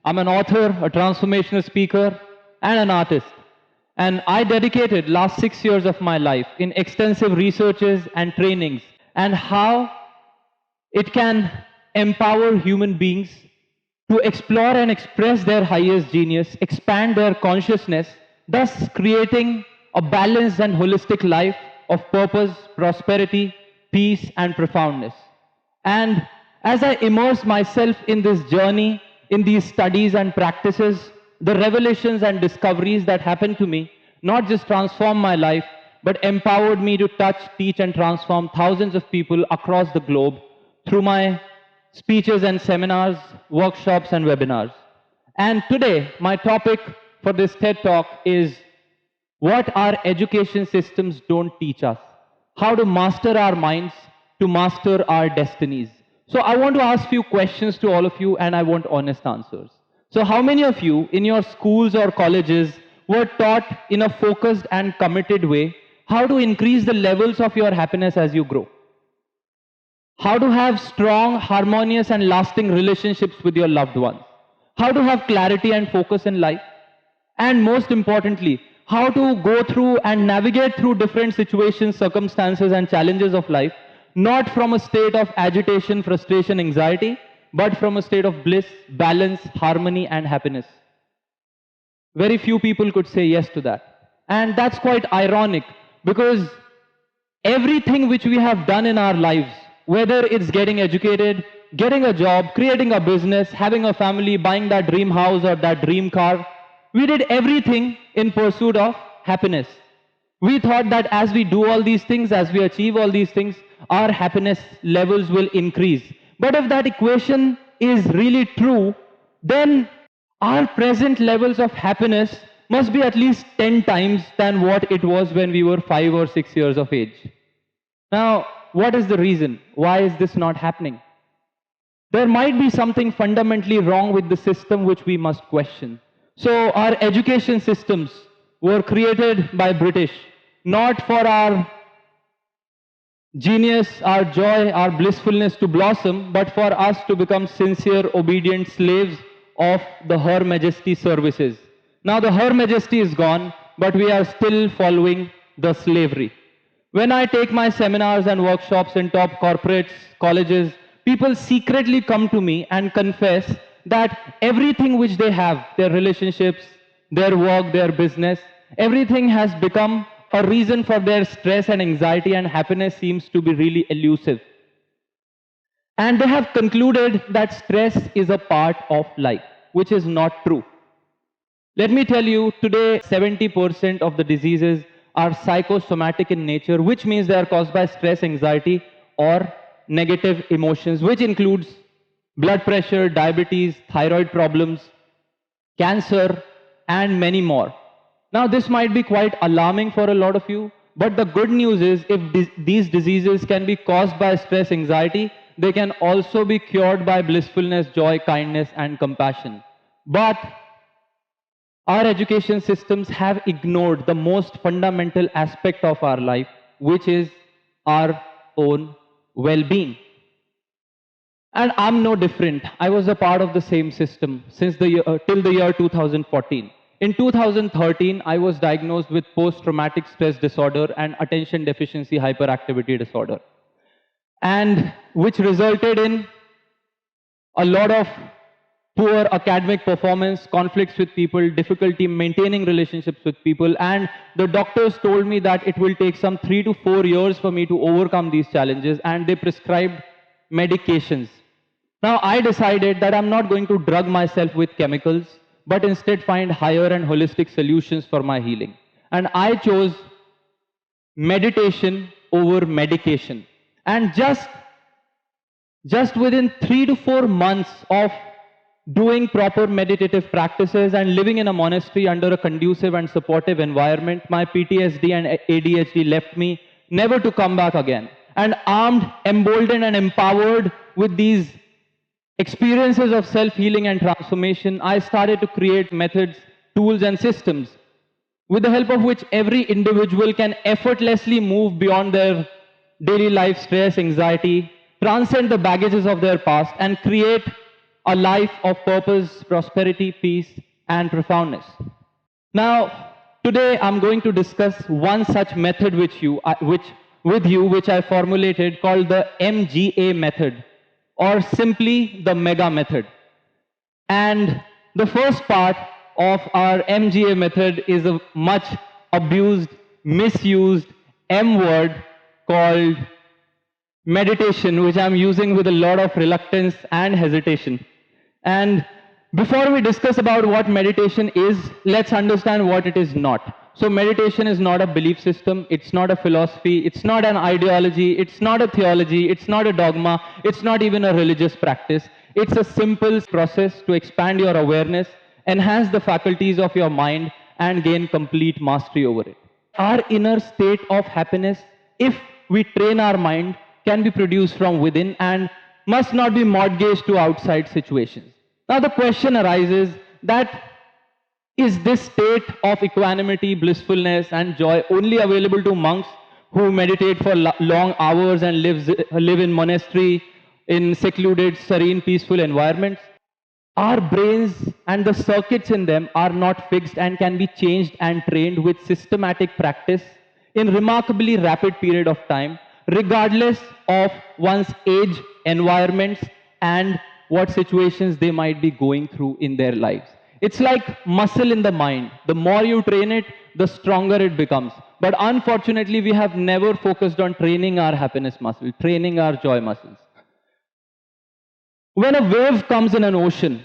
I'm an author, a transformational speaker, and an artist. And I dedicated last 6 years of my life in extensive researches and trainings and how it can empower human beings to explore and express their highest genius, expand their consciousness, thus creating a balanced and holistic life of purpose, prosperity, peace, and profoundness. And as I immerse myself in this journey, in these studies and practices, the revelations and discoveries that happened to me not just transformed my life, but empowered me to touch, teach, and transform thousands of people across the globe through my speeches and seminars, workshops, and webinars. And today, my topic for this TED Talk is what our education systems don't teach us, how to master our minds, to master our destinies. So I want to ask few questions to all of you, and I want honest answers. So how many of you in your schools or colleges were taught in a focused and committed way how to increase the levels of your happiness as you grow? How to have strong, harmonious, and lasting relationships with your loved ones? How to have clarity and focus in life? And most importantly, how to go through and navigate through different situations, circumstances, and challenges of life, not from a state of agitation, frustration, anxiety, but from a state of bliss, balance, harmony, and happiness. Very few people could say yes to that. And that's quite ironic because everything which we have done in our lives, whether it's getting educated, getting a job, creating a business, having a family, buying that dream house or that dream car, we did everything in pursuit of happiness. We thought that as we do all these things, as we achieve all these things, our happiness levels will increase. But if that equation is really true, then our present levels of happiness must be at least 10 times than what it was when we were 5 or 6 years of age. Now, what is the reason? Why is this not happening? There might be something fundamentally wrong with the system which we must question. So our education systems were created by British, not for our genius, our joy, our blissfulness to blossom, but for us to become sincere, obedient slaves of the Her Majesty services. Now the Her Majesty is gone, but we are still following the slavery. When I take my seminars and workshops in top corporates, colleges, people secretly come to me and confess that everything which they have, their relationships, their work, their business, everything has become a reason for their stress and anxiety, and happiness seems to be really elusive. And they have concluded that stress is a part of life, which is not true. Let me tell you, today 70% of the diseases are psychosomatic in nature, which means they are caused by stress, anxiety, or negative emotions, which includes blood pressure, diabetes, thyroid problems, cancer, and many more. Now, this might be quite alarming for a lot of you, but the good news is if these diseases can be caused by stress, anxiety, they can also be cured by blissfulness, joy, kindness, and compassion. But our education systems have ignored the most fundamental aspect of our life, which is our own well-being. And I'm no different. I was a part of the same system since till the year 2014. In 2013, I was diagnosed with post-traumatic stress disorder and attention deficiency hyperactivity disorder, and which resulted in a lot of poor academic performance, conflicts with people, difficulty maintaining relationships with people, and the doctors told me that it will take some 3 to 4 years for me to overcome these challenges, and they prescribed medications. Now, I decided that I'm not going to drug myself with chemicals, but instead find higher and holistic solutions for my healing. And I chose meditation over medication. And just within 3 to 4 months of doing proper meditative practices and living in a monastery under a conducive and supportive environment, my PTSD and ADHD left me, never to come back again. And armed, emboldened, and empowered with these experiences of self-healing and transformation, I started to create methods, tools, and systems with the help of which every individual can effortlessly move beyond their daily life stress, anxiety, transcend the baggages of their past, and create a life of purpose, prosperity, peace, and profoundness. Now, today I'm going to discuss one such method which I formulated called the MGA method, or simply the mega method. And the first part of our MGA method is a much abused, misused M word called meditation, which I'm using with a lot of reluctance and hesitation. And before we discuss about what meditation is, let's understand what it is not. So meditation is not a belief system, it's not a philosophy, it's not an ideology, it's not a theology, it's not a dogma, it's not even a religious practice. It's a simple process to expand your awareness, enhance the faculties of your mind, and gain complete mastery over it. Our inner state of happiness, if we train our mind, can be produced from within and must not be mortgaged to outside situations. Now the question arises that is this state of equanimity, blissfulness, and joy only available to monks who meditate for long hours and live in monastery in secluded, serene, peaceful environments? Our brains and the circuits in them are not fixed and can be changed and trained with systematic practice in remarkably rapid period of time, regardless of one's age, environments, and what situations they might be going through in their lives. It's like muscle in the mind. The more you train it, the stronger it becomes. But unfortunately, we have never focused on training our happiness muscle, training our joy muscles. When a wave comes in an ocean,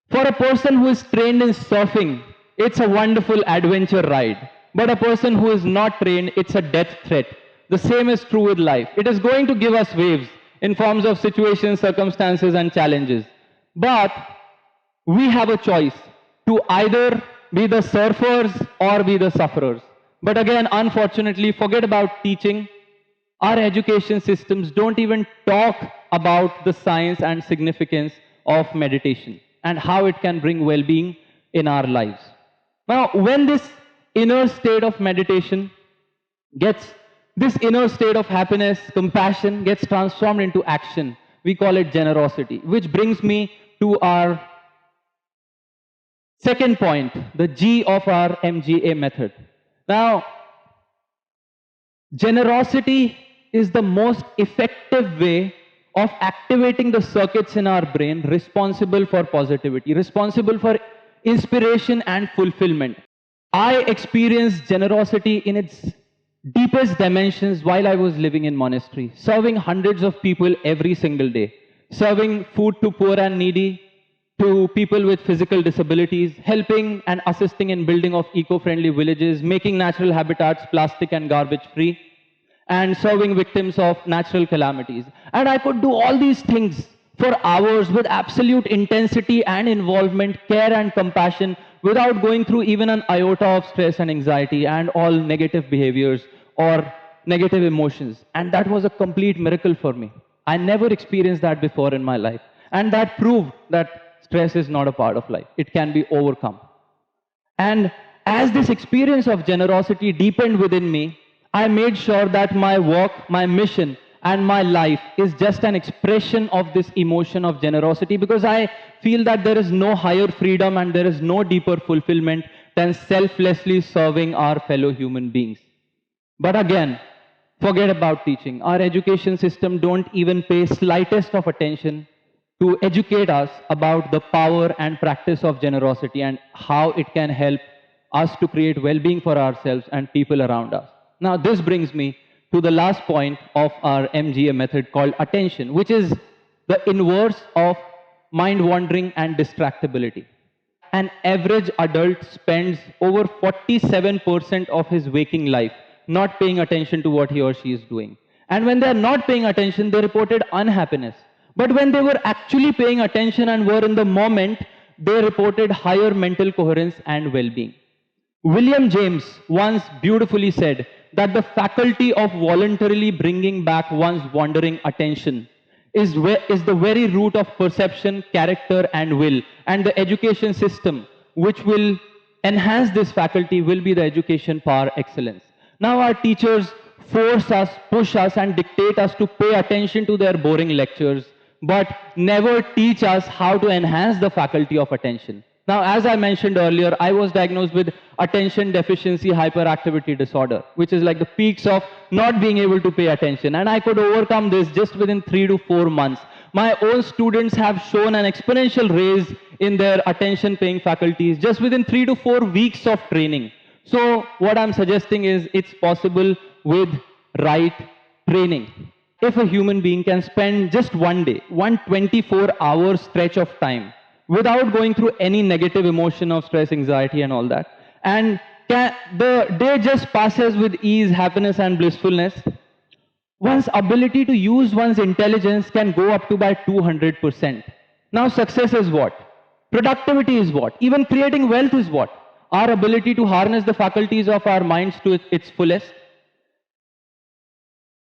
for a person who is trained in surfing, it's a wonderful adventure ride. But a person who is not trained, it's a death threat. The same is true with life. It is going to give us waves in forms of situations, circumstances, and challenges. But we have a choice to either be the surfers or be the sufferers. But again, unfortunately, forget about teaching. Our education systems don't even talk about the science and significance of meditation and how it can bring well-being in our lives. Now, when this inner state of meditation this inner state of happiness, compassion gets transformed into action, we call it generosity, which brings me to our second point, the G of our MGA method. Now, generosity is the most effective way of activating the circuits in our brain responsible for positivity, responsible for inspiration and fulfillment. I experienced generosity in its deepest dimensions while I was living in monastery, serving hundreds of people every single day, serving food to poor and needy, to people with physical disabilities, helping and assisting in building of eco-friendly villages, making natural habitats plastic and garbage free, and serving victims of natural calamities. And I could do all these things for hours with absolute intensity and involvement, care and compassion, without going through even an iota of stress and anxiety and all negative behaviors or negative emotions. And that was a complete miracle for me. I never experienced that before in my life. And that proved that stress is not a part of life. It can be overcome. And as this experience of generosity deepened within me, I made sure that my work, my mission, and my life is just an expression of this emotion of generosity, because I feel that there is no higher freedom and there is no deeper fulfillment than selflessly serving our fellow human beings. But again, forget about teaching. Our education system don't even pay slightest of attention to educate us about the power and practice of generosity and how it can help us to create well-being for ourselves and people around us. Now, this brings me to the last point of our MGA method called attention, which is the inverse of mind wandering and distractibility. An average adult spends over 47% of his waking life not paying attention to what he or she is doing. And when they are not paying attention, they reported unhappiness. But when they were actually paying attention and were in the moment, they reported higher mental coherence and well-being. William James once beautifully said that the faculty of voluntarily bringing back one's wandering attention is the very root of perception, character, and will. And the education system, which will enhance this faculty, will be the education par excellence. Now our teachers force us, push us, and dictate us to pay attention to their boring lectures, but never teach us how to enhance the faculty of attention. Now, as I mentioned earlier, I was diagnosed with attention deficiency hyperactivity disorder, which is like the peaks of not being able to pay attention. And I could overcome this just within 3 to 4 months. My own students have shown an exponential raise in their attention paying faculties just within 3 to 4 weeks of training. So what I'm suggesting is it's possible with right training. If a human being can spend just one day, one 24-hour stretch of time, without going through any negative emotion of stress, anxiety, and all that, and the day just passes with ease, happiness, and blissfulness, one's ability to use one's intelligence can go up to by 200%. Now, success is what? Productivity is what? Even creating wealth is what? Our ability to harness the faculties of our minds to its fullest.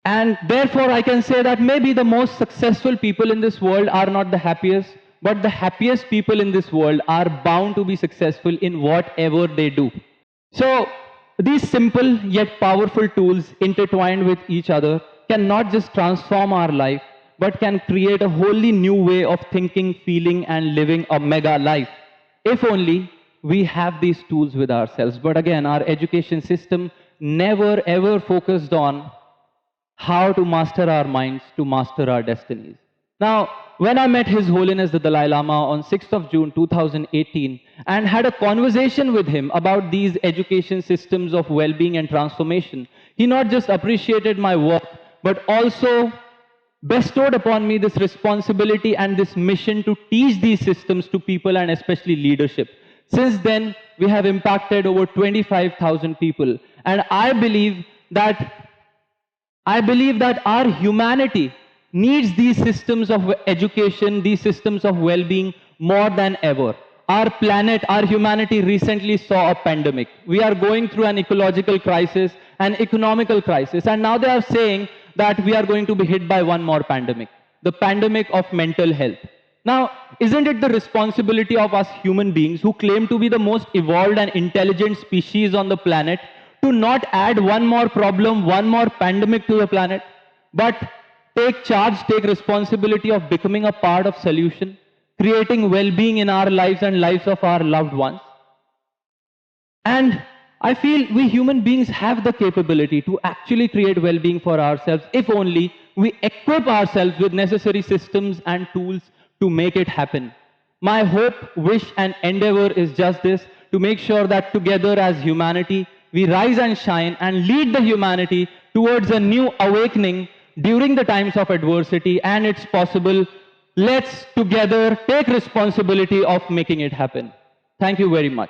And therefore, I can say that maybe the most successful people in this world are not the happiest, but the happiest people in this world are bound to be successful in whatever they do. So, these simple yet powerful tools intertwined with each other can not just transform our life, but can create a wholly new way of thinking, feeling, and living a mega life. If only we have these tools with ourselves. But again, our education system never ever focused on how to master our minds, to master our destinies. Now, when I met His Holiness the Dalai Lama on 6th of June 2018 and had a conversation with him about these education systems of well-being and transformation, he not just appreciated my work, but also bestowed upon me this responsibility and this mission to teach these systems to people and especially leadership. Since then, we have impacted over 25,000 people. And I believe that our humanity needs these systems of education, these systems of well-being more than ever. Our planet, our humanity recently saw a pandemic. We are going through an ecological crisis, an economical crisis, and now they are saying that we are going to be hit by one more pandemic, the pandemic of mental health. Now, isn't it the responsibility of us human beings who claim to be the most evolved and intelligent species on the planet to not add one more problem, one more pandemic to the planet, but take charge, take responsibility of becoming a part of solution, creating well-being in our lives and lives of our loved ones? And I feel we human beings have the capability to actually create well-being for ourselves if only we equip ourselves with necessary systems and tools to make it happen. My hope, wish, and endeavor is just this, to make sure that together as humanity, we rise and shine and lead the humanity towards a new awakening during the times of adversity, and it's possible. Let's together take responsibility of making it happen. Thank you very much.